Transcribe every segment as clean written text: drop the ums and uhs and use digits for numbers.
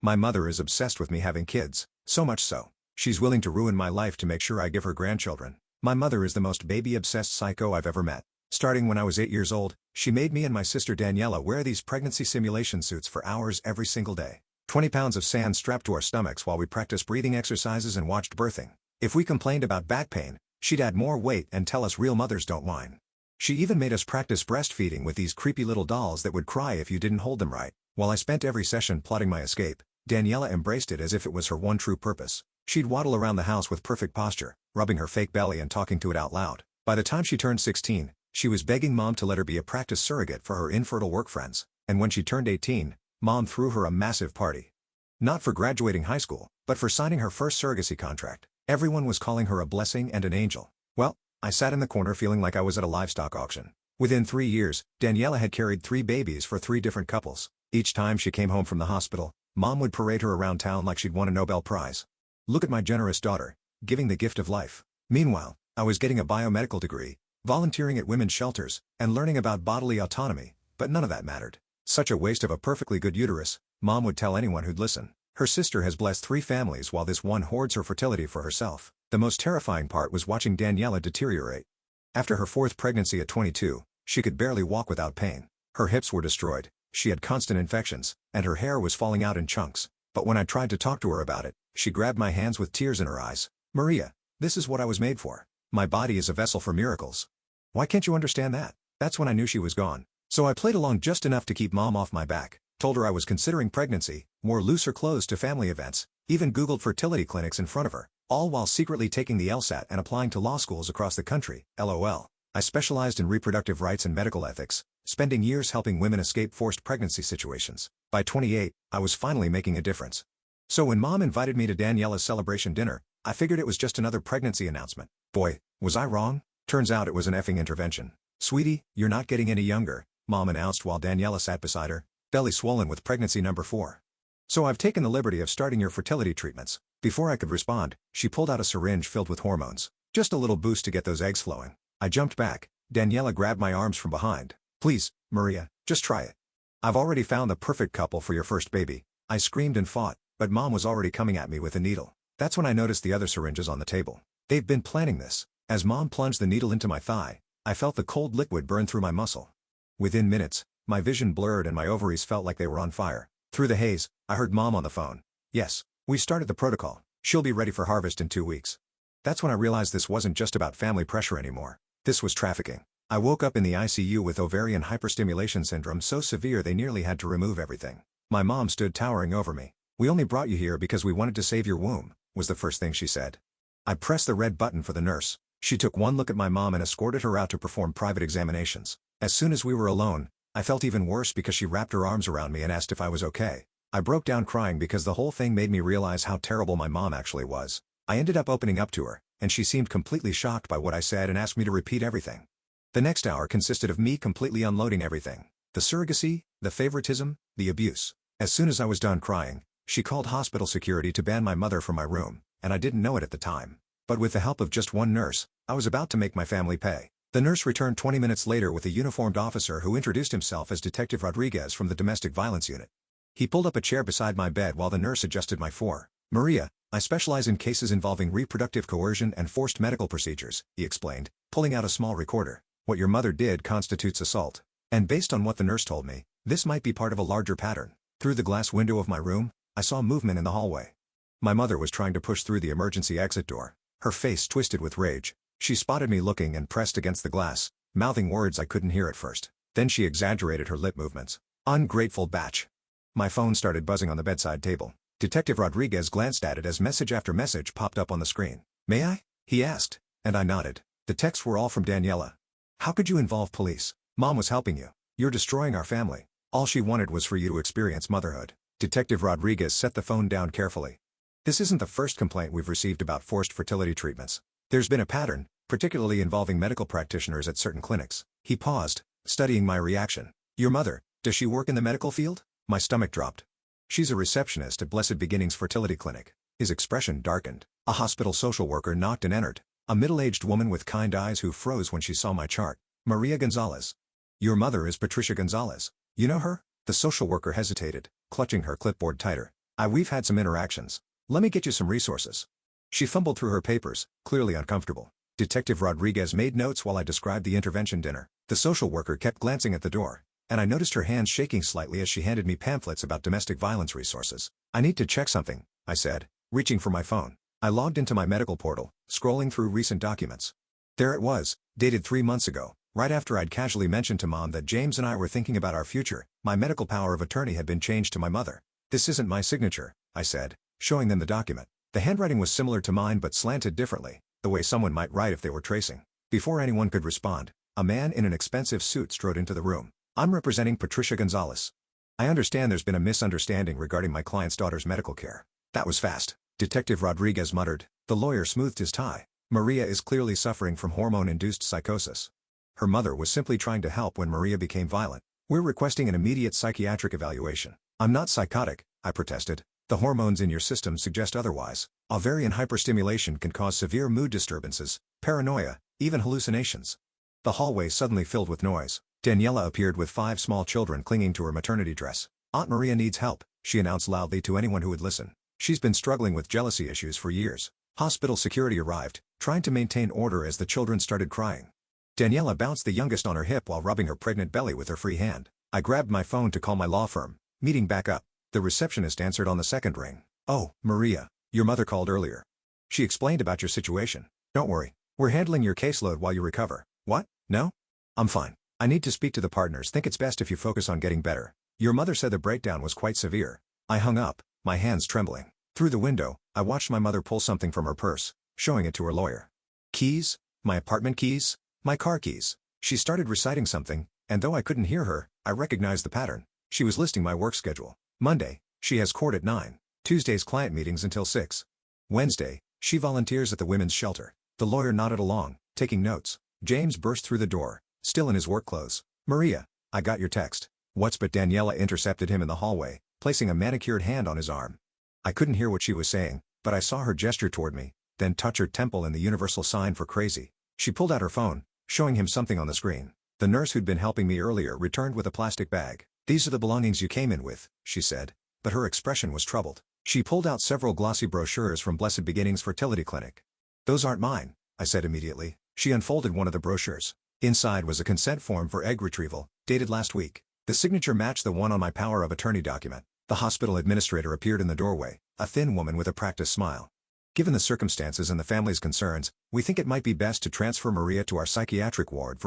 My mother is obsessed with me having kids, so much so, she's willing to ruin my life to make sure I give her grandchildren. My mother is the most baby-obsessed psycho I've ever met. Starting when I was 8 years old, she made me and my sister Daniela wear these pregnancy simulation suits for hours every single day. 20 pounds of sand strapped to our stomachs while we practiced breathing exercises and watched birthing. If we complained about back pain, she'd add more weight and tell us real mothers don't whine. She even made us practice breastfeeding with these creepy little dolls that would cry if you didn't hold them right. While I spent every session plotting my escape, Daniela embraced it as if it was her one true purpose. She'd waddle around the house with perfect posture, rubbing her fake belly and talking to it out loud. By the time she turned 16, she was begging Mom to let her be a practice surrogate for her infertile work friends. And when she turned 18, Mom threw her a massive party. Not for graduating high school, but for signing her first surrogacy contract. Everyone was calling her a blessing and an angel. Well, I sat in the corner feeling like I was at a livestock auction. Within 3 years, Daniela had carried 3 babies for 3 different couples. Each time she came home from the hospital, Mom would parade her around town like she'd won a Nobel Prize. Look at my generous daughter, giving the gift of life. Meanwhile, I was getting a biomedical degree, volunteering at women's shelters, and learning about bodily autonomy, but none of that mattered. Such a waste of a perfectly good uterus, Mom would tell anyone who'd listen. Her sister has blessed 3 families while this one hoards her fertility for herself. The most terrifying part was watching Daniela deteriorate. After her 4th pregnancy at 22, she could barely walk without pain. Her hips were destroyed, she had constant infections, and her hair was falling out in chunks. But when I tried to talk to her about it, she grabbed my hands with tears in her eyes. "Maria, this is what I was made for. My body is a vessel for miracles. Why can't you understand that?" That's when I knew she was gone. So I played along just enough to keep Mom off my back, told her I was considering pregnancy, wore looser clothes to family events, even Googled fertility clinics in front of her, all while secretly taking the LSAT and applying to law schools across the country, LOL. I specialized in reproductive rights and medical ethics, spending years helping women escape forced pregnancy situations. By 28, I was finally making a difference. So when Mom invited me to Daniela's celebration dinner, I figured it was just another pregnancy announcement. Boy, was I wrong? Turns out it was an effing intervention. "Sweetie, you're not getting any younger," Mom announced while Daniela sat beside her, belly swollen with pregnancy number 4. "So I've taken the liberty of starting your fertility treatments." Before I could respond, she pulled out a syringe filled with hormones. "Just a little boost to get those eggs flowing." I jumped back. Daniela grabbed my arms from behind. "Please, Maria, just try it. I've already found the perfect couple for your first baby." I screamed and fought, but Mom was already coming at me with a needle. That's when I noticed the other syringes on the table. They've been planning this. As Mom plunged the needle into my thigh, I felt the cold liquid burn through my muscle. Within minutes, my vision blurred and my ovaries felt like they were on fire. Through the haze, I heard Mom on the phone. "Yes, we started the protocol. She'll be ready for harvest in 2 weeks." That's when I realized this wasn't just about family pressure anymore. This was trafficking. I woke up in the ICU with ovarian hyperstimulation syndrome so severe they nearly had to remove everything. My mom stood towering over me. "We only brought you here because we wanted to save your womb," was the first thing she said. I pressed the red button for the nurse. She took one look at my mom and escorted her out to perform private examinations. As soon as we were alone, I felt even worse because she wrapped her arms around me and asked if I was okay. I broke down crying because the whole thing made me realize how terrible my mom actually was. I ended up opening up to her, and she seemed completely shocked by what I said and asked me to repeat everything. The next hour consisted of me completely unloading everything. The surrogacy, the favoritism, the abuse. As soon as I was done crying, she called hospital security to ban my mother from my room, and I didn't know it at the time. But with the help of just one nurse, I was about to make my family pay. The nurse returned 20 minutes later with a uniformed officer who introduced himself as Detective Rodriguez from the Domestic Violence Unit. He pulled up a chair beside my bed while the nurse adjusted my four. "Maria, I specialize in cases involving reproductive coercion and forced medical procedures," he explained, pulling out a small recorder. "What your mother did constitutes assault. And based on what the nurse told me, this might be part of a larger pattern." Through the glass window of my room, I saw movement in the hallway. My mother was trying to push through the emergency exit door. Her face twisted with rage. She spotted me looking and pressed against the glass, mouthing words I couldn't hear at first. Then she exaggerated her lip movements. "Ungrateful batch." My phone started buzzing on the bedside table. Detective Rodriguez glanced at it as message after message popped up on the screen. "May I?" he asked, and I nodded. The texts were all from Daniela. "How could you involve police? Mom was helping you. You're destroying our family. All she wanted was for you to experience motherhood." Detective Rodriguez set the phone down carefully. "This isn't the first complaint we've received about forced fertility treatments. There's been a pattern, particularly involving medical practitioners at certain clinics." He paused, studying my reaction. "Your mother, does she work in the medical field?" My stomach dropped. "She's a receptionist at Blessed Beginnings Fertility Clinic." His expression darkened. A hospital social worker knocked and entered. A middle-aged woman with kind eyes who froze when she saw my chart. "Maria Gonzalez. Your mother is Patricia Gonzalez. You know her?" The social worker hesitated, clutching her clipboard tighter. We've had some interactions. Let me get you some resources. She fumbled through her papers, clearly uncomfortable. Detective Rodriguez made notes while I described the intervention dinner. The social worker kept glancing at the door, and I noticed her hands shaking slightly as she handed me pamphlets about domestic violence resources. I need to check something, I said, reaching for my phone. I logged into my medical portal, scrolling through recent documents. There it was, dated 3 months ago, right after I'd casually mentioned to Mom that James and I were thinking about our future. My medical power of attorney had been changed to my mother. This isn't my signature, I said, showing them the document. The handwriting was similar to mine but slanted differently, the way someone might write if they were tracing. Before anyone could respond, a man in an expensive suit strode into the room. I'm representing Patricia Gonzalez. I understand there's been a misunderstanding regarding my client's daughter's medical care. That was fast, Detective Rodriguez muttered. The lawyer smoothed his tie. Maria is clearly suffering from hormone-induced psychosis. Her mother was simply trying to help when Maria became violent. We're requesting an immediate psychiatric evaluation. I'm not psychotic, I protested. The hormones in your system suggest otherwise. Ovarian hyperstimulation can cause severe mood disturbances, paranoia, even hallucinations. The hallway suddenly filled with noise. Daniela appeared with 5 small children clinging to her maternity dress. Aunt Maria needs help, she announced loudly to anyone who would listen. She's been struggling with jealousy issues for years. Hospital security arrived, trying to maintain order as the children started crying. Daniela bounced the youngest on her hip while rubbing her pregnant belly with her free hand. I grabbed my phone to call my law firm. Meeting back up. The receptionist answered on the second ring. Oh, Maria, your mother called earlier. She explained about your situation. Don't worry, we're handling your caseload while you recover. What? No? I'm fine. I need to speak to the partners. Think it's best if you focus on getting better. Your mother said the breakdown was quite severe. I hung up, my hands trembling. Through the window, I watched my mother pull something from her purse, showing it to her lawyer. Keys? My apartment keys? My car keys. She started reciting something, and though I couldn't hear her, I recognized the pattern. She was listing my work schedule. Monday, she has court at 9. Tuesday's client meetings until 6. Wednesday, she volunteers at the women's shelter. The lawyer nodded along, taking notes. James burst through the door, still in his work clothes. Maria, I got your text. What's but Daniela intercepted him in the hallway, placing a manicured hand on his arm. I couldn't hear what she was saying, but I saw her gesture toward me, then touch her temple in the universal sign for crazy. She pulled out her phone, showing him something on the screen. The nurse who'd been helping me earlier returned with a plastic bag. These are the belongings you came in with, she said, but her expression was troubled. She pulled out several glossy brochures from Blessed Beginnings Fertility Clinic. Those aren't mine, I said immediately. She unfolded one of the brochures. Inside was a consent form for egg retrieval, dated last week. The signature matched the one on my power of attorney document. The hospital administrator appeared in the doorway, a thin woman with a practiced smile. Given the circumstances and the family's concerns, we think it might be best to transfer Maria to our psychiatric ward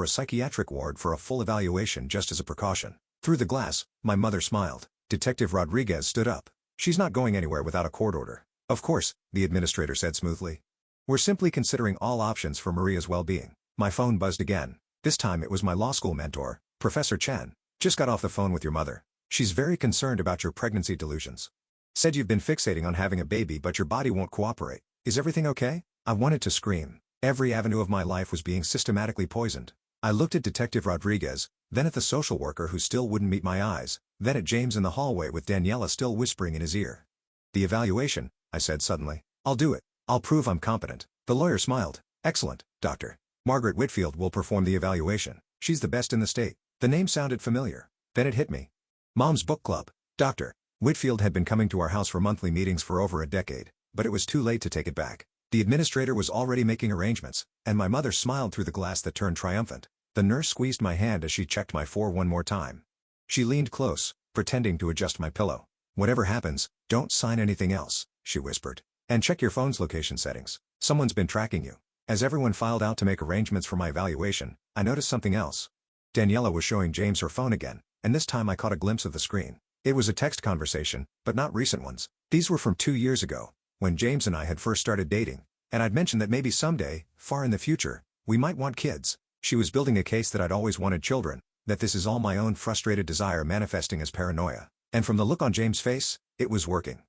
for a full evaluation just as a precaution. Through the glass, my mother smiled. Detective Rodriguez stood up. She's not going anywhere without a court order. Of course, the administrator said smoothly. We're simply considering all options for Maria's well-being. My phone buzzed again. This time it was my law school mentor, Professor Chen. Just got off the phone with your mother. She's very concerned about your pregnancy delusions. Said you've been fixating on having a baby but your body won't cooperate. Is everything okay? I wanted to scream. Every avenue of my life was being systematically poisoned. I looked at Detective Rodriguez, then at the social worker who still wouldn't meet my eyes, then at James in the hallway with Daniela still whispering in his ear. The evaluation, I said suddenly. I'll do it. I'll prove I'm competent. The lawyer smiled. Excellent, Doctor. Margaret Whitfield will perform the evaluation. She's the best in the state. The name sounded familiar. Then it hit me. Mom's book club. Dr. Whitfield had been coming to our house for monthly meetings for over a decade, but it was too late to take it back. The administrator was already making arrangements, and my mother smiled through the glass that turned triumphant. The nurse squeezed my hand as she checked my 4 one more time. She leaned close, pretending to adjust my pillow. Whatever happens, don't sign anything else, she whispered. And check your phone's location settings. Someone's been tracking you. As everyone filed out to make arrangements for my evaluation, I noticed something else. Daniela was showing James her phone again, and this time I caught a glimpse of the screen. It was a text conversation, but not recent ones. These were from 2 years ago, when James and I had first started dating, and I'd mentioned that maybe someday, far in the future, we might want kids. She was building a case that I'd always wanted children, that this is all my own frustrated desire manifesting as paranoia. And from the look on James' face, it was working.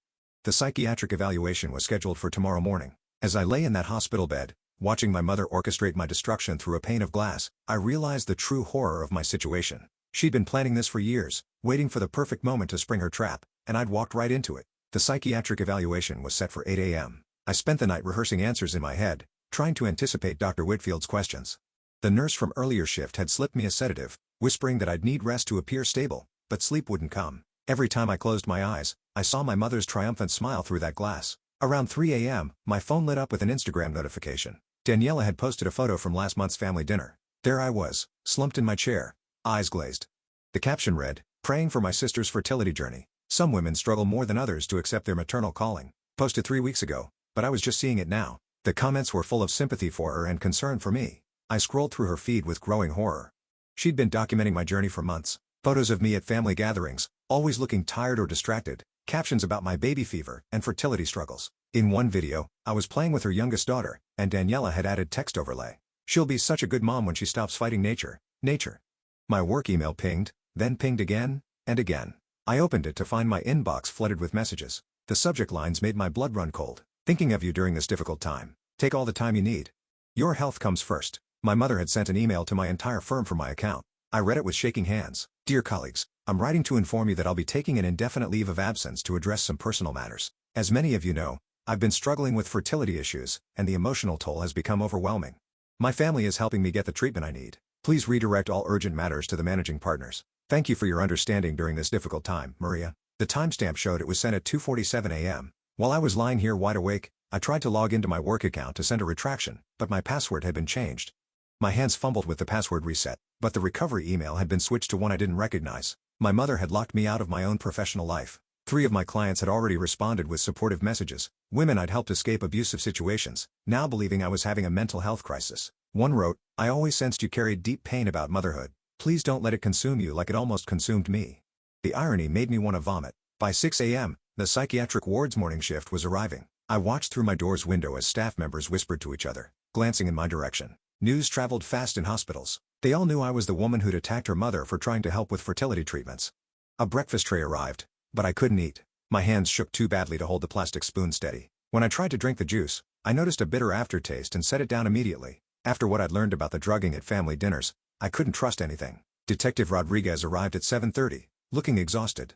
The psychiatric evaluation was scheduled for tomorrow morning. As I lay in that hospital bed, watching my mother orchestrate my destruction through a pane of glass, I realized the true horror of my situation. She'd been planning this for years, waiting for the perfect moment to spring her trap, and I'd walked right into it. The psychiatric evaluation was set for 8 a.m. I spent the night rehearsing answers in my head, trying to anticipate Dr. Whitfield's questions. The nurse from earlier shift had slipped me a sedative, whispering that I'd need rest to appear stable, but sleep wouldn't come. Every time I closed my eyes, I saw my mother's triumphant smile through that glass. Around 3 a.m., my phone lit up with an Instagram notification. Daniela had posted a photo from last month's family dinner. There I was, slumped in my chair, eyes glazed. The caption read, "Praying for my sister's fertility journey. Some women struggle more than others to accept their maternal calling." Posted 3 weeks ago, but I was just seeing it now. The comments were full of sympathy for her and concern for me. I scrolled through her feed with growing horror. She'd been documenting my journey for months. Photos of me at family gatherings, always looking tired or distracted, captions about my baby fever and fertility struggles. In one video, I was playing with her youngest daughter, and Daniela had added text overlay. "She'll be such a good mom when she stops fighting nature. Nature." My work email pinged, then pinged again, and again. I opened it to find my inbox flooded with messages. The subject lines made my blood run cold. "Thinking of you during this difficult time. Take all the time you need. Your health comes first." My mother had sent an email to my entire firm from my account. I read it with shaking hands. "Dear colleagues, I'm writing to inform you that I'll be taking an indefinite leave of absence to address some personal matters. As many of you know, I've been struggling with fertility issues, and the emotional toll has become overwhelming. My family is helping me get the treatment I need. Please redirect all urgent matters to the managing partners. Thank you for your understanding during this difficult time, Maria." The timestamp showed it was sent at 2:47 a.m. While I was lying here wide awake, I tried to log into my work account to send a retraction, but my password had been changed. My hands fumbled with the password reset, but the recovery email had been switched to one I didn't recognize. My mother had locked me out of my own professional life. 3 of my clients had already responded with supportive messages, women I'd helped escape abusive situations, now believing I was having a mental health crisis. One wrote, "I always sensed you carried deep pain about motherhood. Please don't let it consume you like it almost consumed me." The irony made me want to vomit. By 6 a.m., the psychiatric ward's morning shift was arriving. I watched through my door's window as staff members whispered to each other, glancing in my direction. News traveled fast in hospitals. They all knew I was the woman who'd attacked her mother for trying to help with fertility treatments. A breakfast tray arrived, but I couldn't eat. My hands shook too badly to hold the plastic spoon steady. When I tried to drink the juice, I noticed a bitter aftertaste and set it down immediately. After what I'd learned about the drugging at family dinners, I couldn't trust anything. Detective Rodriguez arrived at 7:30, looking exhausted.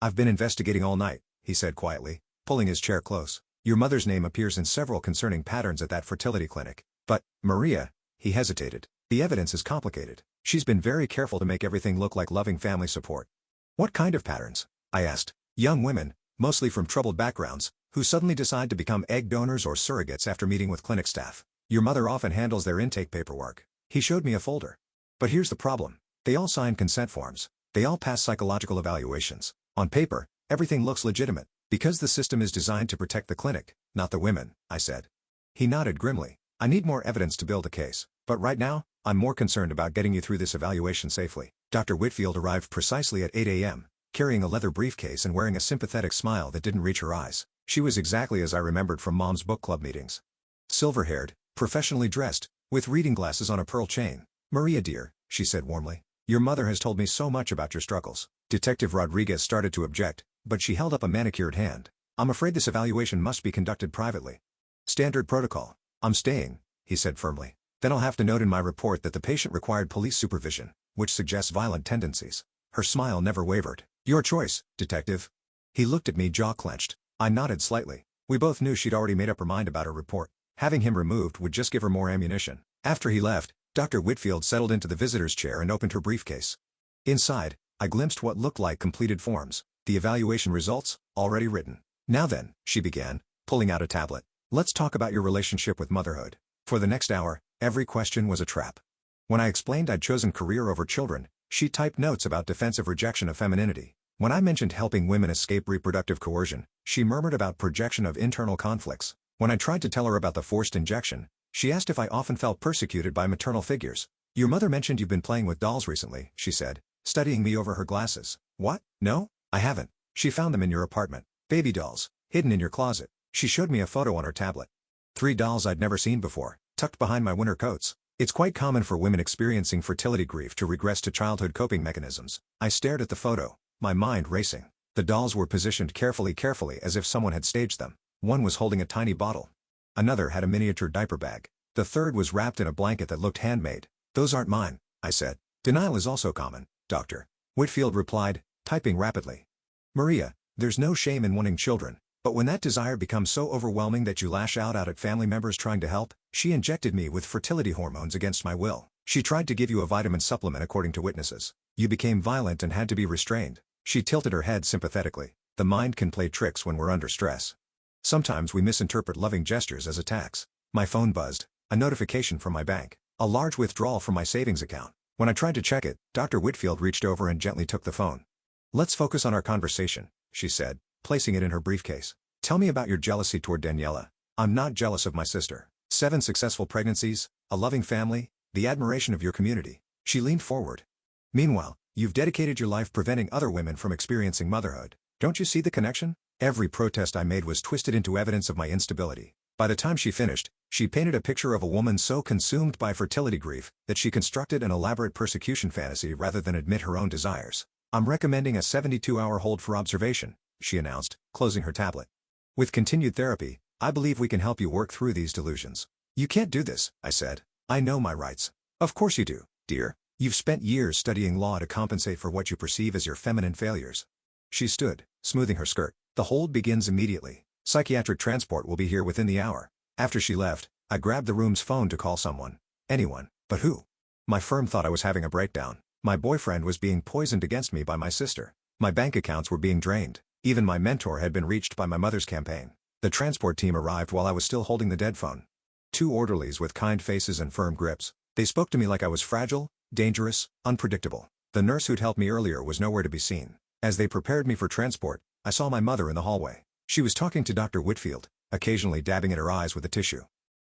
"I've been investigating all night," he said quietly, pulling his chair close. "Your mother's name appears in several concerning patterns at that fertility clinic. But, Maria," he hesitated, "the evidence is complicated. She's been very careful to make everything look like loving family support." "What kind of patterns?" I asked. "Young women, mostly from troubled backgrounds, who suddenly decide to become egg donors or surrogates after meeting with clinic staff. Your mother often handles their intake paperwork." He showed me a folder. "But here's the problem. They all sign consent forms. They all pass psychological evaluations. On paper, everything looks legitimate, because the system is designed to protect the clinic, not the women," I said. He nodded grimly. "I need more evidence to build a case, but right now, I'm more concerned about getting you through this evaluation safely." Dr. Whitfield arrived precisely at 8 a.m., carrying a leather briefcase and wearing a sympathetic smile that didn't reach her eyes. She was exactly as I remembered from Mom's book club meetings. Silver-haired, professionally dressed, with reading glasses on a pearl chain. "Maria dear," she said warmly, "your mother has told me so much about your struggles." Detective Rodriguez started to object, but she held up a manicured hand. "I'm afraid this evaluation must be conducted privately." "Standard protocol." "I'm staying," he said firmly. "Then I'll have to note in my report that the patient required police supervision, which suggests violent tendencies." Her smile never wavered. "Your choice, detective." He looked at me, jaw clenched. I nodded slightly. We both knew she'd already made up her mind about her report. Having him removed would just give her more ammunition. After he left, Dr. Whitfield settled into the visitor's chair and opened her briefcase. Inside, I glimpsed what looked like completed forms, the evaluation results, already written. "Now then," she began, pulling out a tablet. "Let's talk about your relationship with motherhood." For the next hour, every question was a trap. When I explained I'd chosen career over children, she typed notes about defensive rejection of femininity. When I mentioned helping women escape reproductive coercion, she murmured about projection of internal conflicts. When I tried to tell her about the forced injection, she asked if I often felt persecuted by maternal figures. "Your mother mentioned you've been playing with dolls recently," she said, studying me over her glasses. "What? No, I haven't. She found them in your apartment. Baby dolls, hidden in your closet." She showed me a photo on her tablet. 3 dolls I'd never seen before, tucked behind my winter coats. It's quite common for women experiencing fertility grief to regress to childhood coping mechanisms. I stared at the photo, my mind racing. The dolls were positioned carefully as if someone had staged them. One was holding a tiny bottle. Another had a miniature diaper bag. The third was wrapped in a blanket that looked handmade. "Those aren't mine," I said. "Denial is also common, Dr. Whitfield replied, typing rapidly. "Maria, there's no shame in wanting children, but when that desire becomes so overwhelming that you lash out at family members trying to help." She injected me with fertility hormones against my will. "She tried to give you a vitamin supplement according to witnesses. You became violent and had to be restrained." She tilted her head sympathetically. The mind can play tricks when we're under stress. Sometimes we misinterpret loving gestures as attacks. My phone buzzed. A notification from my bank. A large withdrawal from my savings account. When I tried to check it, Dr. Whitfield reached over and gently took the phone. "Let's focus on our conversation," she said, placing it in her briefcase. "Tell me about your jealousy toward Daniela." "I'm not jealous of my sister. 7 successful pregnancies, a loving family, the admiration of your community." She leaned forward. "Meanwhile, you've dedicated your life preventing other women from experiencing motherhood. Don't you see the connection? Every protest I made was twisted into evidence of my instability." By the time she finished, she painted a picture of a woman so consumed by fertility grief that she constructed an elaborate persecution fantasy rather than admit her own desires. "I'm recommending a 72-hour hold for observation," she announced, closing her tablet. "With continued therapy, I believe we can help you work through these delusions." "You can't do this," I said. "I know my rights." "Of course you do, dear. You've spent years studying law to compensate for what you perceive as your feminine failures." She stood, smoothing her skirt. "The hold begins immediately. Psychiatric transport will be here within the hour." After she left, I grabbed the room's phone to call someone. Anyone, but who? My firm thought I was having a breakdown. My boyfriend was being poisoned against me by my sister. My bank accounts were being drained. Even my mentor had been reached by my mother's campaign. The transport team arrived while I was still holding the dead phone. 2 orderlies with kind faces and firm grips. They spoke to me like I was fragile, dangerous, unpredictable. The nurse who'd helped me earlier was nowhere to be seen. As they prepared me for transport, I saw my mother in the hallway. She was talking to Dr. Whitfield, occasionally dabbing at her eyes with a tissue.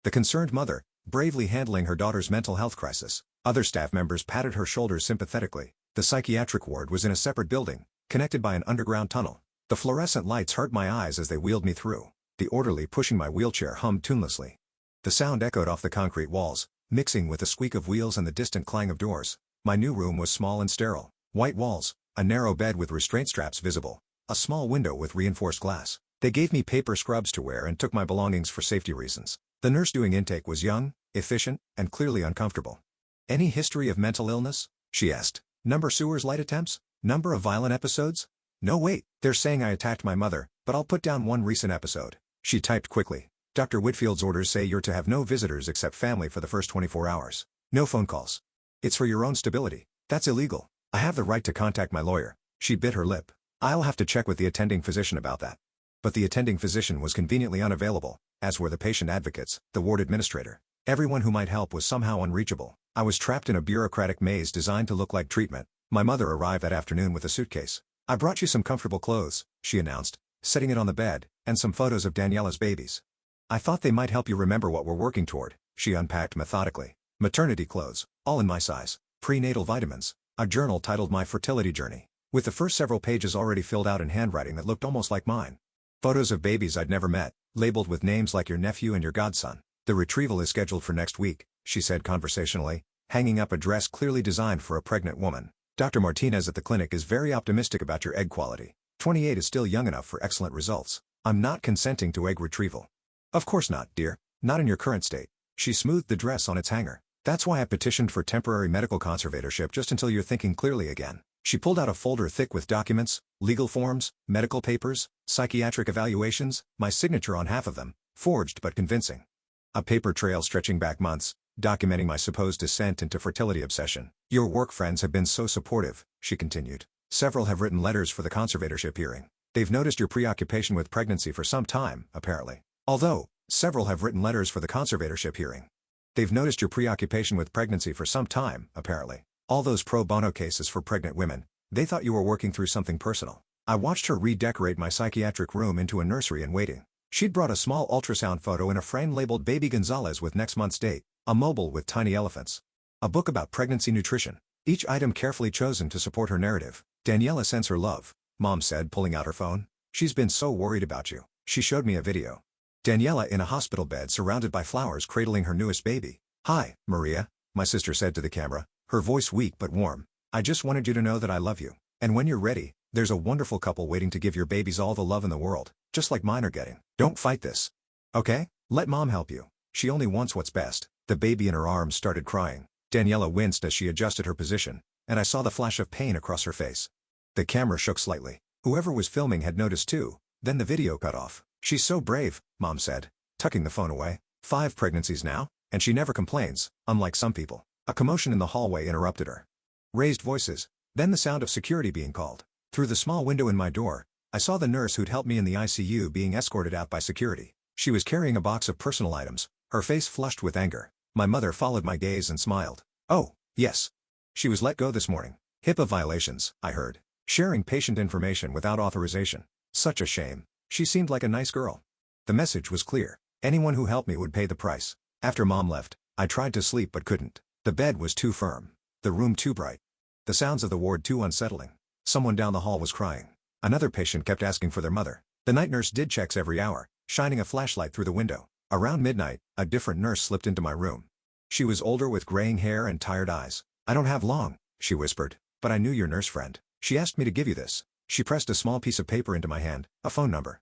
The concerned mother, bravely handling her daughter's mental health crisis. Other staff members patted her shoulders sympathetically. The psychiatric ward was in a separate building, connected by an underground tunnel. The fluorescent lights hurt my eyes as they wheeled me through. The orderly pushing my wheelchair hummed tunelessly. The sound echoed off the concrete walls, mixing with the squeak of wheels and the distant clang of doors. My new room was small and sterile. White walls, a narrow bed with restraint straps visible, a small window with reinforced glass. They gave me paper scrubs to wear and took my belongings for safety reasons. The nurse doing intake was young, efficient, and clearly uncomfortable. "Any history of mental illness?" she asked. "Number sewers light attempts? Number of violent episodes?" "No wait, they're saying I attacked my mother, but I'll put down one recent episode." She typed quickly. "Dr. Whitfield's orders say you're to have no visitors except family for the first 24 hours. No phone calls. It's for your own stability." "That's illegal. I have the right to contact my lawyer." She bit her lip. "I'll have to check with the attending physician about that." But the attending physician was conveniently unavailable, as were the patient advocates, the ward administrator. Everyone who might help was somehow unreachable. I was trapped in a bureaucratic maze designed to look like treatment. My mother arrived that afternoon with a suitcase. "I brought you some comfortable clothes," she announced, setting it on the bed, "and some photos of Daniela's babies. I thought they might help you remember what we're working toward." She unpacked methodically. Maternity clothes, all in my size. Prenatal vitamins. A journal titled My Fertility Journey, with the first several pages already filled out in handwriting that looked almost like mine. Photos of babies I'd never met, labeled with names like your nephew and your godson. "The retrieval is scheduled for next week," she said conversationally, hanging up a dress clearly designed for a pregnant woman. "Dr. Martinez at the clinic is very optimistic about your egg quality. 28 is still young enough for excellent results. I'm not consenting to egg retrieval." "Of course not, dear. Not in your current state." She smoothed the dress on its hanger. "That's why I petitioned for temporary medical conservatorship just until you're thinking clearly again." She pulled out a folder thick with documents, legal forms, medical papers, psychiatric evaluations, my signature on half of them, forged but convincing. A paper trail stretching back months, documenting my supposed descent into fertility obsession. "Your work friends have been so supportive," she continued. "Several have written letters for the conservatorship hearing. They've noticed your preoccupation with pregnancy for some time, apparently. Although, several have written letters for the conservatorship hearing. They've noticed your preoccupation with pregnancy for some time, apparently. All those pro bono cases for pregnant women, they thought you were working through something personal." I watched her redecorate my psychiatric room into a nursery in waiting. She'd brought a small ultrasound photo in a frame labeled Baby Gonzalez with next month's date, a mobile with tiny elephants. A book about pregnancy nutrition. Each item carefully chosen to support her narrative. "Daniela sends her love," Mom said, pulling out her phone. "She's been so worried about you." She showed me a video. Daniela in a hospital bed surrounded by flowers cradling her newest baby. "Hi, Maria," my sister said to the camera, her voice weak but warm. "I just wanted you to know that I love you. And when you're ready, there's a wonderful couple waiting to give your babies all the love in the world, just like mine are getting. Don't fight this. Okay? Let Mom help you. She only wants what's best." The baby in her arms started crying. Daniela winced as she adjusted her position, and I saw the flash of pain across her face. The camera shook slightly. Whoever was filming had noticed too. Then the video cut off. "She's so brave," Mom said, tucking the phone away. 5 pregnancies now, and she never complains, unlike some people. A commotion in the hallway interrupted her. Raised voices, then the sound of security being called. Through the small window in my door, I saw the nurse who'd helped me in the ICU being escorted out by security. She was carrying a box of personal items, her face flushed with anger. My mother followed my gaze and smiled. Oh, yes. She was let go this morning. HIPAA violations, I heard. Sharing patient information without authorization. Such a shame. She seemed like a nice girl. The message was clear. Anyone who helped me would pay the price. After Mom left, I tried to sleep but couldn't. The bed was too firm. The room too bright. The sounds of the ward too unsettling. Someone down the hall was crying. Another patient kept asking for their mother. The night nurse did checks every hour, shining a flashlight through the window. Around midnight, a different nurse slipped into my room. She was older with graying hair and tired eyes. I don't have long, she whispered, but I knew your nurse friend. She asked me to give you this. She pressed a small piece of paper into my hand, a phone number.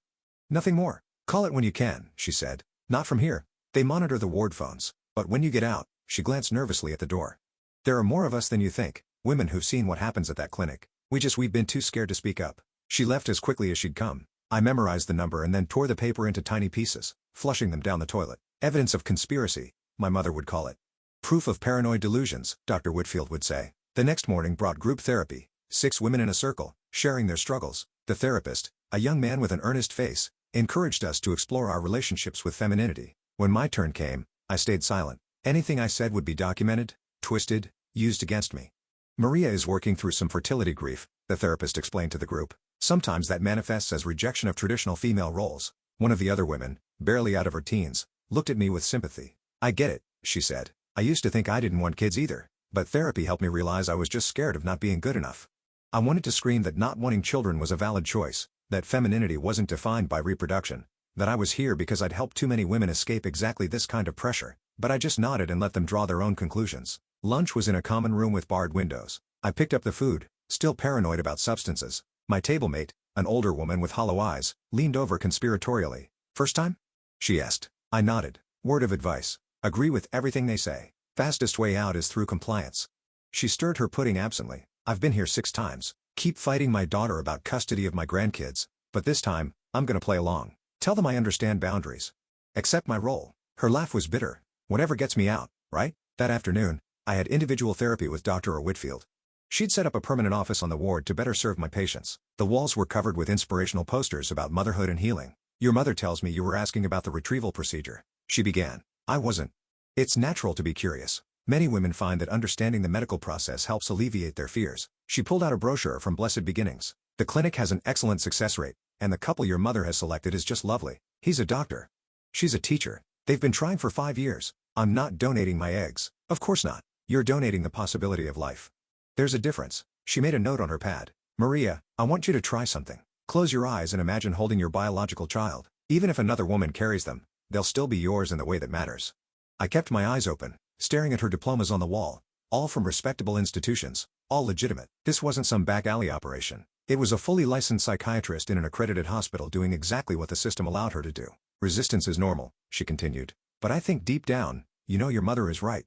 Nothing more. Call it when you can, she said. Not from here. They monitor the ward phones. But when you get out, she glanced nervously at the door. There are more of us than you think, women who've seen what happens at that clinic. We've been too scared to speak up. She left as quickly as she'd come. I memorized the number and then tore the paper into tiny pieces, flushing them down the toilet. Evidence of conspiracy, my mother would call it. Proof of paranoid delusions, Dr. Whitfield would say. The next morning brought group therapy, 6 women in a circle, sharing their struggles. The therapist, a young man with an earnest face, encouraged us to explore our relationships with femininity. When my turn came, I stayed silent. Anything I said would be documented, twisted, used against me. Maria is working through some fertility grief, the therapist explained to the group. Sometimes that manifests as rejection of traditional female roles. One of the other women, barely out of her teens, looked at me with sympathy. I get it, she said. I used to think I didn't want kids either, but therapy helped me realize I was just scared of not being good enough. I wanted to scream that not wanting children was a valid choice, that femininity wasn't defined by reproduction, that I was here because I'd helped too many women escape exactly this kind of pressure, but I just nodded and let them draw their own conclusions. Lunch was in a common room with barred windows. I picked up the food, still paranoid about substances. My table mate, an older woman with hollow eyes, leaned over conspiratorially. First time? She asked. I nodded. Word of advice. Agree with everything they say. Fastest way out is through compliance. She stirred her pudding absently. I've been here 6 times. Keep fighting my daughter about custody of my grandkids, but this time, I'm gonna play along. Tell them I understand boundaries. Accept my role. Her laugh was bitter. Whatever gets me out, right? That afternoon, I had individual therapy with Dr. Whitfield. She'd set up a permanent office on the ward to better serve my patients. The walls were covered with inspirational posters about motherhood and healing. Your mother tells me you were asking about the retrieval procedure, she began. I wasn't. It's natural to be curious. Many women find that understanding the medical process helps alleviate their fears. She pulled out a brochure from Blessed Beginnings. The clinic has an excellent success rate, and the couple your mother has selected is just lovely. He's a doctor. She's a teacher. They've been trying for 5 years. I'm not donating my eggs. Of course not. You're donating the possibility of life. There's a difference. She made a note on her pad. Maria, I want you to try something. Close your eyes and imagine holding your biological child. Even if another woman carries them, they'll still be yours in the way that matters. I kept my eyes open, staring at her diplomas on the wall. All from respectable institutions, all legitimate. This wasn't some back alley operation. It was a fully licensed psychiatrist in an accredited hospital doing exactly what the system allowed her to do. Resistance is normal, she continued. But I think deep down, you know your mother is right.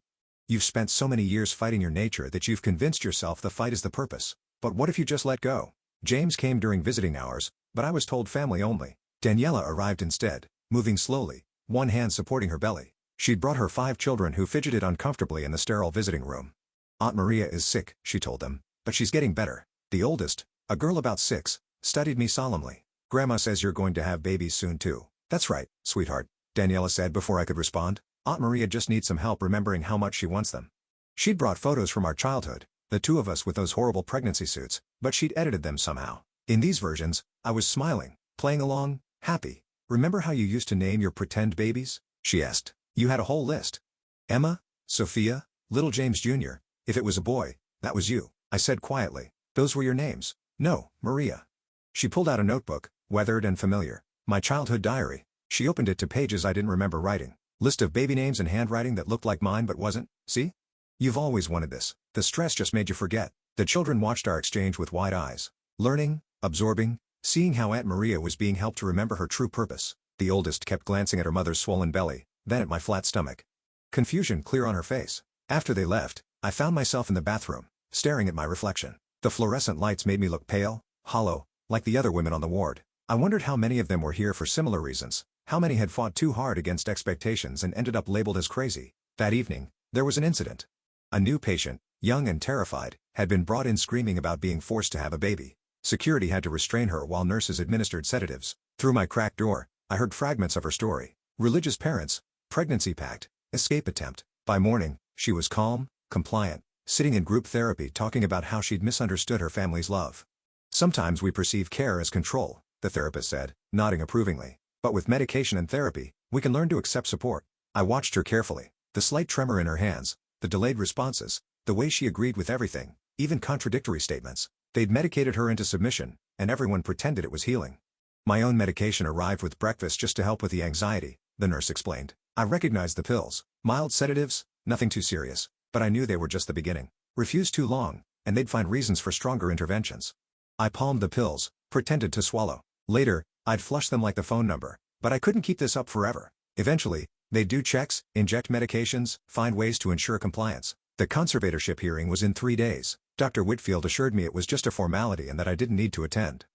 You've spent so many years fighting your nature that you've convinced yourself the fight is the purpose. But what if you just let go? James came during visiting hours, but I was told family only. Daniela arrived instead, moving slowly, one hand supporting her belly. She'd brought her 5 children who fidgeted uncomfortably in the sterile visiting room. Aunt Maria is sick, she told them, but she's getting better. The oldest, a girl about 6, studied me solemnly. Grandma says you're going to have babies soon too. That's right, sweetheart, Daniela said before I could respond. Aunt Maria just needs some help remembering how much she wants them. She'd brought photos from our childhood, the 2 of us with those horrible pregnancy suits, but she'd edited them somehow. In these versions, I was smiling, playing along, happy. Remember how you used to name your pretend babies? She asked. You had a whole list. Emma, Sophia, little James Jr. If it was a boy, that was you, I said quietly. Those were your names. No, Maria. She pulled out a notebook, weathered and familiar. My childhood diary. She opened it to pages I didn't remember writing. List of baby names and handwriting that looked like mine but wasn't. See? You've always wanted this. The stress just made you forget. The children watched our exchange with wide eyes. Learning, absorbing, seeing how Aunt Maria was being helped to remember her true purpose. The oldest kept glancing at her mother's swollen belly, then at my flat stomach. Confusion clear on her face. After they left, I found myself in the bathroom, staring at my reflection. The fluorescent lights made me look pale, hollow, like the other women on the ward. I wondered how many of them were here for similar reasons. How many had fought too hard against expectations and ended up labeled as crazy? That evening, there was an incident. A new patient, young and terrified, had been brought in screaming about being forced to have a baby. Security had to restrain her while nurses administered sedatives. Through my cracked door, I heard fragments of her story. Religious parents, pregnancy pact, escape attempt. By morning, she was calm, compliant, sitting in group therapy talking about how she'd misunderstood her family's love. Sometimes we perceive care as control, the therapist said, nodding approvingly. But with medication and therapy, we can learn to accept support. I watched her carefully. The slight tremor in her hands, the delayed responses, the way she agreed with everything, even contradictory statements. They'd medicated her into submission, and everyone pretended it was healing. My own medication arrived with breakfast just to help with the anxiety, the nurse explained. I recognized the pills, mild sedatives, nothing too serious, but I knew they were just the beginning. Refuse too long, and they'd find reasons for stronger interventions. I palmed the pills, pretended to swallow. Later, I'd flush them like the phone number, but I couldn't keep this up forever. Eventually, they'd do checks, inject medications, find ways to ensure compliance. The conservatorship hearing was in 3 days. Dr. Whitfield assured me it was just a formality and that I didn't need to attend.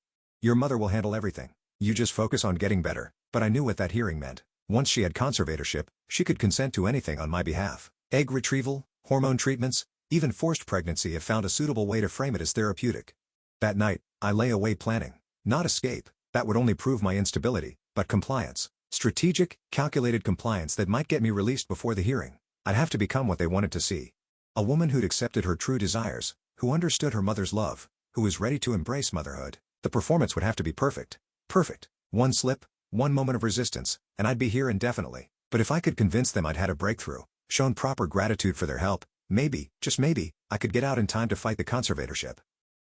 Your mother will handle everything. You just focus on getting better. But I knew what that hearing meant. Once she had conservatorship, she could consent to anything on my behalf. Egg retrieval, hormone treatments, even forced pregnancy if found a suitable way to frame it as therapeutic. That night, I lay awake planning. Not escape, that would only prove my instability, but compliance. Strategic, calculated compliance that might get me released before the hearing. I'd have to become what they wanted to see. A woman who'd accepted her true desires, who understood her mother's love, who was ready to embrace motherhood. The performance would have to be perfect. Perfect. One slip, one moment of resistance, and I'd be here indefinitely. But if I could convince them I'd had a breakthrough, shown proper gratitude for their help, maybe, just maybe, I could get out in time to fight the conservatorship.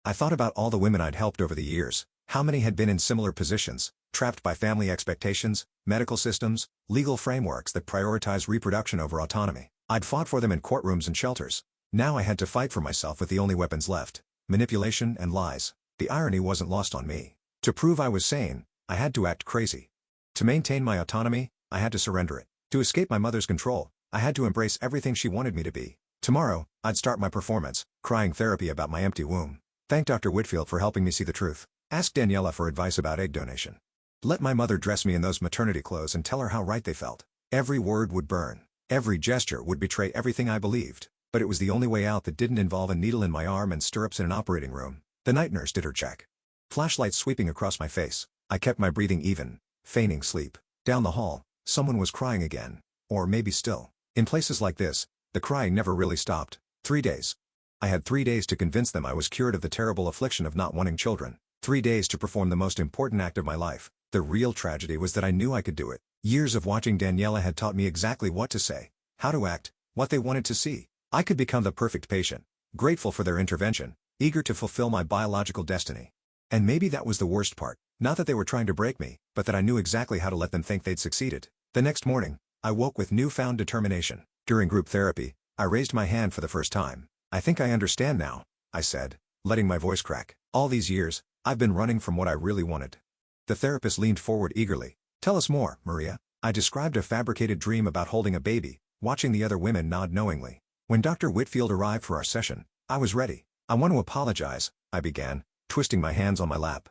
I thought about all the women I'd helped over the years. How many had been in similar positions, trapped by family expectations, medical systems, legal frameworks that prioritize reproduction over autonomy. I'd fought for them in courtrooms and shelters. Now I had to fight for myself with the only weapons left: manipulation and lies. The irony wasn't lost on me. To prove I was sane, I had to act crazy. To maintain my autonomy, I had to surrender it. To escape my mother's control, I had to embrace everything she wanted me to be. Tomorrow, I'd start my performance, crying therapy about my empty womb. Thank Dr. Whitfield for helping me see the truth. Ask Daniela for advice about egg donation. Let my mother dress me in those maternity clothes and tell her how right they felt. Every word would burn. Every gesture would betray everything I believed. But it was the only way out that didn't involve a needle in my arm and stirrups in an operating room. The night nurse did her check. Flashlight sweeping across my face. I kept my breathing even, feigning sleep. Down the hall, someone was crying again. Or maybe still. In places like this, the crying never really stopped. 3 days. I had 3 days to convince them I was cured of the terrible affliction of not wanting children. 3 days to perform the most important act of my life. The real tragedy was that I knew I could do it. Years of watching Daniela had taught me exactly what to say, how to act, what they wanted to see. I could become the perfect patient, grateful for their intervention, eager to fulfill my biological destiny. And maybe that was the worst part, not that they were trying to break me, but that I knew exactly how to let them think they'd succeeded. The next morning, I woke with newfound determination. During group therapy, I raised my hand for the first time. I think I understand now, I said, letting my voice crack. All these years, I've been running from what I really wanted. The therapist leaned forward eagerly. Tell us more, Maria. I described a fabricated dream about holding a baby, watching the other women nod knowingly. When Dr. Whitfield arrived for our session, I was ready. I want to apologize, I began, twisting my hands on my lap.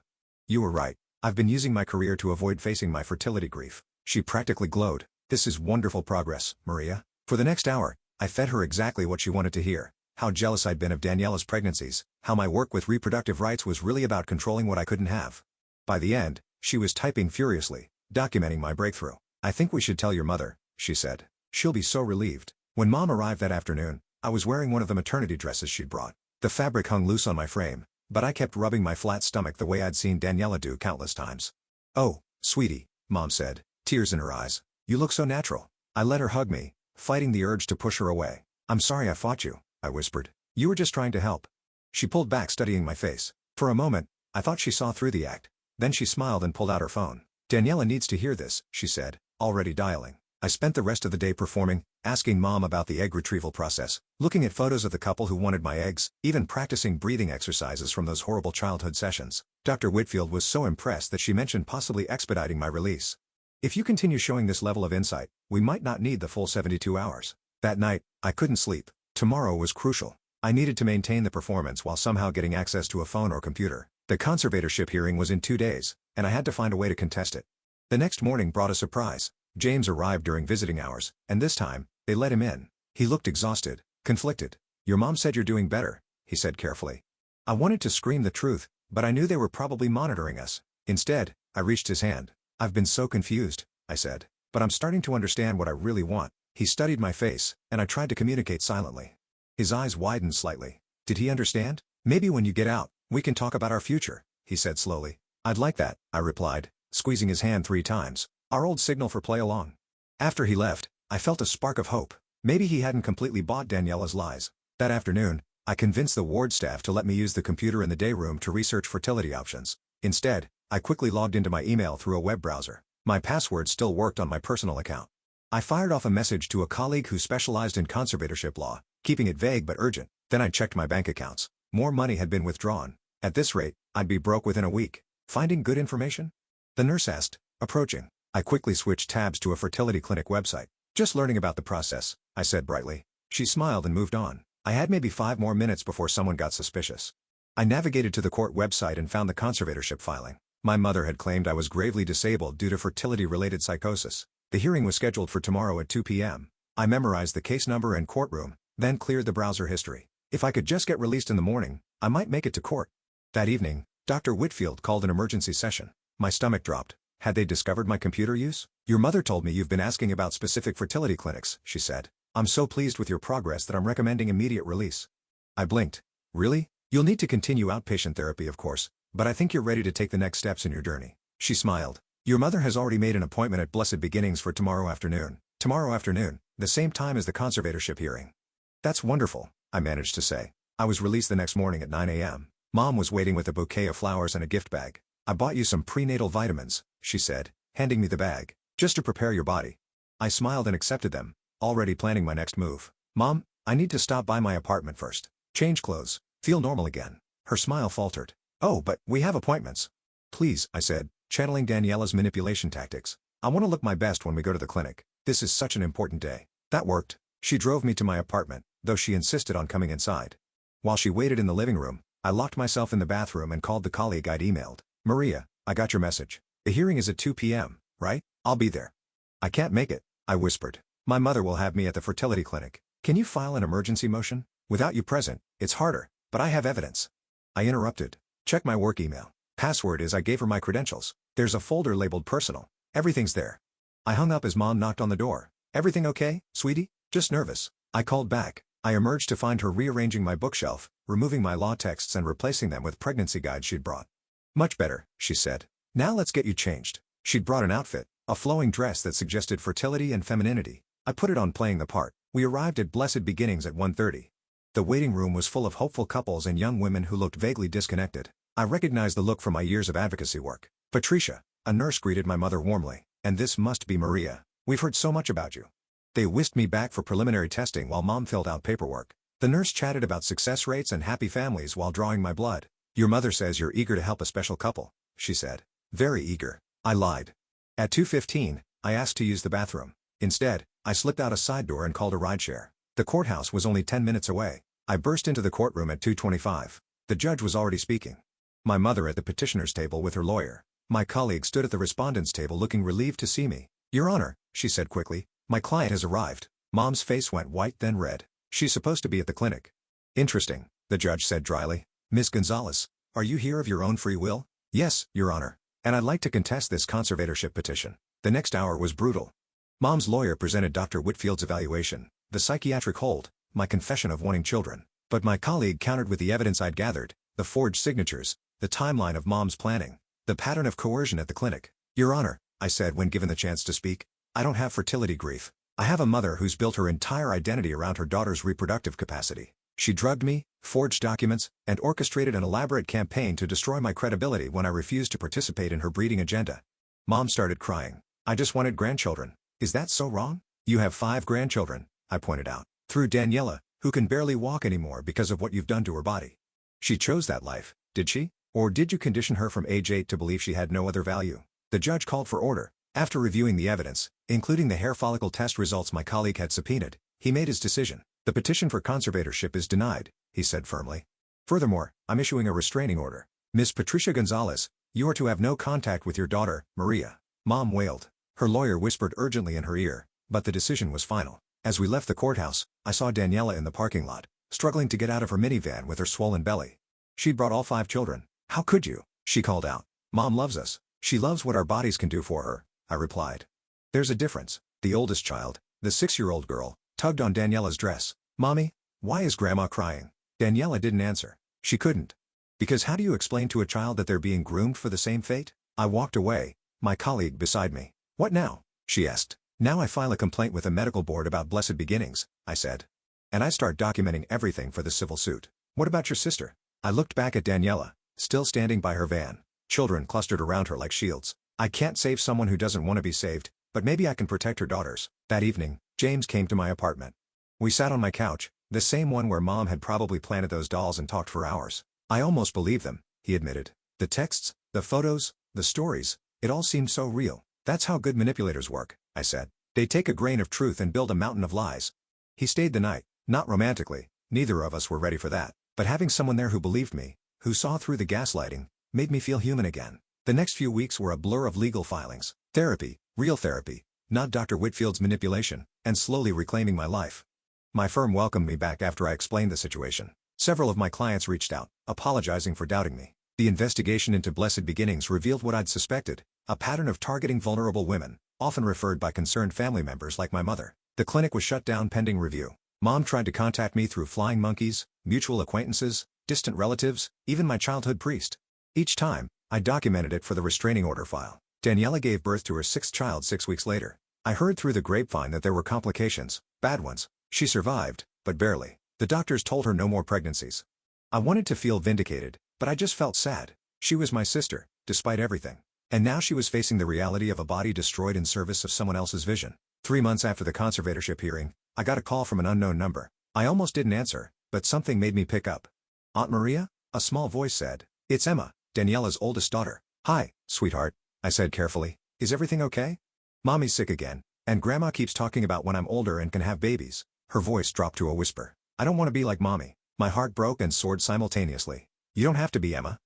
You were right. I've been using my career to avoid facing my fertility grief. She practically glowed. This is wonderful progress, Maria. For the next hour, I fed her exactly what she wanted to hear. How jealous I'd been of Daniela's pregnancies, how my work with reproductive rights was really about controlling what I couldn't have. By the end, she was typing furiously, documenting my breakthrough. I think we should tell your mother, she said. She'll be so relieved. When Mom arrived that afternoon, I was wearing one of the maternity dresses she'd brought. The fabric hung loose on my frame, but I kept rubbing my flat stomach the way I'd seen Daniela do countless times. Oh, sweetie, Mom said, tears in her eyes. You look so natural. I let her hug me, fighting the urge to push her away. I'm sorry I fought you, I whispered. You were just trying to help. She pulled back, studying my face. For a moment, I thought she saw through the act. Then she smiled and pulled out her phone. Daniela needs to hear this, she said, already dialing. I spent the rest of the day performing, asking Mom about the egg retrieval process, looking at photos of the couple who wanted my eggs, even practicing breathing exercises from those horrible childhood sessions. Dr. Whitfield was so impressed that she mentioned possibly expediting my release. If you continue showing this level of insight, we might not need the full 72 hours. That night, I couldn't sleep. Tomorrow was crucial. I needed to maintain the performance while somehow getting access to a phone or computer. The conservatorship hearing was in 2 days, and I had to find a way to contest it. The next morning brought a surprise. James arrived during visiting hours, and this time, they let him in. He looked exhausted, conflicted. Your mom said you're doing better, he said carefully. I wanted to scream the truth, but I knew they were probably monitoring us. Instead, I reached his hand. "I've been so confused," I said. "But I'm starting to understand what I really want." He studied my face, and I tried to communicate silently. His eyes widened slightly. Did he understand? "Maybe when you get out, we can talk about our future," he said slowly. "I'd like that," I replied, squeezing his hand 3 times. Our old signal for play along. After he left, I felt a spark of hope. Maybe he hadn't completely bought Daniela's lies. That afternoon, I convinced the ward staff to let me use the computer in the day room to research fertility options. Instead, I quickly logged into my email through a web browser. My password still worked on my personal account. I fired off a message to a colleague who specialized in conservatorship law, keeping it vague but urgent. Then I checked my bank accounts. More money had been withdrawn. At this rate, I'd be broke within a week. Finding good information? The nurse asked, approaching. I quickly switched tabs to a fertility clinic website. "Just learning about the process," I said brightly. She smiled and moved on. I had maybe 5 more minutes before someone got suspicious. I navigated to the court website and found the conservatorship filing. My mother had claimed I was gravely disabled due to fertility-related psychosis. The hearing was scheduled for tomorrow at 2 p.m. I memorized the case number and courtroom, then cleared the browser history. If I could just get released in the morning, I might make it to court. That evening, Dr. Whitfield called an emergency session. My stomach dropped. Had they discovered my computer use? "Your mother told me you've been asking about specific fertility clinics," she said. "I'm so pleased with your progress that I'm recommending immediate release." I blinked. "Really? You'll need to continue outpatient therapy, of course, but I think you're ready to take the next steps in your journey." She smiled. "Your mother has already made an appointment at Blessed Beginnings for tomorrow afternoon." "Tomorrow afternoon, the same time as the conservatorship hearing." "That's wonderful," I managed to say. I was released the next morning at 9 a.m. Mom was waiting with a bouquet of flowers and a gift bag. "I bought you some prenatal vitamins," she said, handing me the bag, "just to prepare your body." I smiled and accepted them, already planning my next move. "Mom, I need to stop by my apartment first. Change clothes, feel normal again." Her smile faltered. "Oh, but we have appointments." "Please," I said, channeling Daniela's manipulation tactics. "I want to look my best when we go to the clinic. This is such an important day." That worked. She drove me to my apartment, though she insisted on coming inside. While she waited in the living room, I locked myself in the bathroom and called the colleague I'd emailed. "Maria, I got your message. The hearing is at 2 p.m., right? I'll be there." "I can't make it," I whispered. "My mother will have me at the fertility clinic. Can you file an emergency motion? Without you present, it's harder, but I have evidence." I interrupted. "Check my work email. Password is I gave her my credentials. There's a folder labeled personal. Everything's there." I hung up as Mom knocked on the door. "Everything okay, sweetie?" "Just nervous." I called back. I emerged to find her rearranging my bookshelf, removing my law texts and replacing them with pregnancy guides she'd brought. "Much better," she said. "Now let's get you changed." She'd brought an outfit, a flowing dress that suggested fertility and femininity. I put it on playing the part. We arrived at Blessed Beginnings at 1:30. The waiting room was full of hopeful couples and young women who looked vaguely disconnected. I recognized the look from my years of advocacy work. "Patricia," a nurse greeted my mother warmly, "and this must be Maria. We've heard so much about you." They whisked me back for preliminary testing while Mom filled out paperwork. The nurse chatted about success rates and happy families while drawing my blood. "Your mother says you're eager to help a special couple," she said. "Very eager." I lied. At 2:15, I asked to use the bathroom. Instead, I slipped out a side door and called a rideshare. The courthouse was only 10 minutes away. I burst into the courtroom at 2:25. The judge was already speaking. My mother at the petitioner's table with her lawyer. My colleague stood at the respondent's table looking relieved to see me. "Your Honor," she said quickly, "my client has arrived." Mom's face went white then red. "She's supposed to be at the clinic." "Interesting," the judge said dryly. "Miss Gonzalez, are you here of your own free will?" "Yes, Your Honor. And I'd like to contest this conservatorship petition." The next hour was brutal. Mom's lawyer presented Dr. Whitfield's evaluation, the psychiatric hold, my confession of wanting children. But my colleague countered with the evidence I'd gathered, the forged signatures, the timeline of Mom's planning, the pattern of coercion at the clinic. "Your Honor," I said when given the chance to speak, "I don't have fertility grief. I have a mother who's built her entire identity around her daughter's reproductive capacity. She drugged me, forged documents, and orchestrated an elaborate campaign to destroy my credibility when I refused to participate in her breeding agenda." Mom started crying. "I just wanted grandchildren. Is that so wrong?" "You have 5 grandchildren," I pointed out, "through Daniela, who can barely walk anymore because of what you've done to her body." "She chose that life, did she? Or did you condition her from age 8 to believe she had no other value?" The judge called for order. After reviewing the evidence, including the hair follicle test results my colleague had subpoenaed, he made his decision. "The petition for conservatorship is denied," he said firmly. "Furthermore, I'm issuing a restraining order. Miss Patricia Gonzalez, you are to have no contact with your daughter, Maria." Mom wailed. Her lawyer whispered urgently in her ear, but the decision was final. As we left the courthouse, I saw Daniela in the parking lot, struggling to get out of her minivan with her swollen belly. She'd brought all 5 children. How could you? She called out. Mom loves us. She loves what our bodies can do for her, I replied. There's a difference. The oldest child, the 6-year-old girl, tugged on Daniela's dress. Mommy, why is Grandma crying? Daniela didn't answer. She couldn't. Because how do you explain to a child that they're being groomed for the same fate? I walked away, my colleague beside me. What now? She asked. Now I file a complaint with the medical board about Blessed Beginnings, I said. And I start documenting everything for the civil suit. What about your sister? I looked back at Daniela, still standing by her van. Children clustered around her like shields. I can't save someone who doesn't want to be saved, but maybe I can protect her daughters. That evening, James came to my apartment. We sat on my couch, the same one where Mom had probably planted those dolls, and talked for hours. I almost believed them, he admitted. The texts, the photos, the stories, it all seemed so real. That's how good manipulators work, I said. They take a grain of truth and build a mountain of lies. He stayed the night, not romantically, neither of us were ready for that, but having someone there who believed me, who saw through the gaslighting, made me feel human again. The next few weeks were a blur of legal filings, therapy, real therapy, not Dr. Whitfield's manipulation, and slowly reclaiming my life. My firm welcomed me back after I explained the situation. Several of my clients reached out, apologizing for doubting me. The investigation into Blessed Beginnings revealed what I'd suspected, a pattern of targeting vulnerable women, often referred by concerned family members like my mother. The clinic was shut down pending review. Mom tried to contact me through flying monkeys, mutual acquaintances, distant relatives, even my childhood priest. Each time, I documented it for the restraining order file. Daniela gave birth to her 6th child 6 weeks later. I heard through the grapevine that there were complications, bad ones. She survived, but barely. The doctors told her no more pregnancies. I wanted to feel vindicated, but I just felt sad. She was my sister, despite everything. And now she was facing the reality of a body destroyed in service of someone else's vision. 3 months after the conservatorship hearing, I got a call from an unknown number. I almost didn't answer, but something made me pick up. Aunt Maria? A small voice said. It's Emma, Daniela's oldest daughter. Hi, sweetheart, I said carefully. Is everything okay? Mommy's sick again, and Grandma keeps talking about when I'm older and can have babies. Her voice dropped to a whisper. I don't want to be like Mommy. My heart broke and soared simultaneously. You don't have to be, Emma.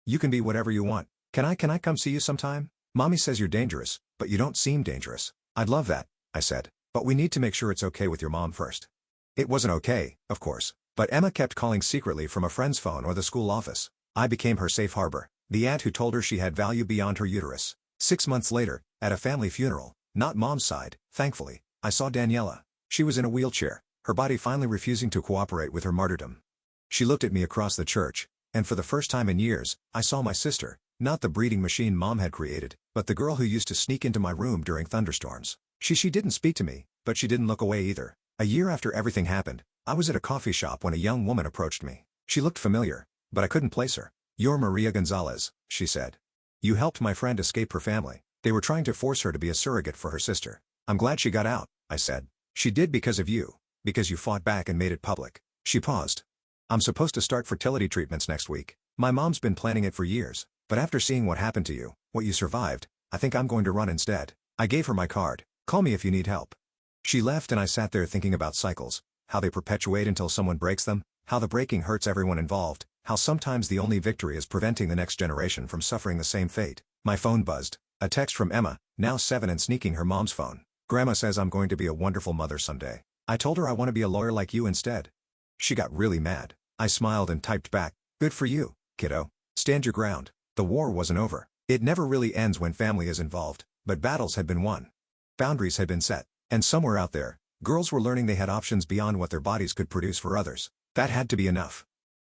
You can be whatever you want. Can I come see you sometime? Mommy says you're dangerous, but you don't seem dangerous. I'd love that, I said. But we need to make sure it's okay with your mom first. It wasn't okay, of course, but Emma kept calling secretly from a friend's phone or the school office. I became her safe harbor, the aunt who told her she had value beyond her uterus. 6 months later, at a family funeral, not Mom's side, thankfully, I saw Daniela. She was in a wheelchair, her body finally refusing to cooperate with her martyrdom. She looked at me across the church, and for the first time in years, I saw my sister, not the breeding machine Mom had created, but the girl who used to sneak into my room during thunderstorms. She didn't speak to me, but she didn't look away either. A year after everything happened, I was at a coffee shop when a young woman approached me. She looked familiar, but I couldn't place her. You're Maria Gonzalez, she said. You helped my friend escape her family. They were trying to force her to be a surrogate for her sister. I'm glad she got out, I said. She did because of you, because you fought back and made it public. She paused. I'm supposed to start fertility treatments next week. My mom's been planning it for years, but after seeing what happened to you, what you survived, I think I'm going to run instead. I gave her my card. Call me if you need help. She left and I sat there thinking about cycles, how they perpetuate until someone breaks them, how the breaking hurts everyone involved, how sometimes the only victory is preventing the next generation from suffering the same fate. My phone buzzed. A text from Emma, now 7 and sneaking her mom's phone. Grandma says I'm going to be a wonderful mother someday. I told her I want to be a lawyer like you instead. She got really mad. I smiled and typed back, good for you, kiddo. Stand your ground. The war wasn't over. It never really ends when family is involved, but battles had been won. Boundaries had been set, and somewhere out there, girls were learning they had options beyond what their bodies could produce for others. That had to be enough.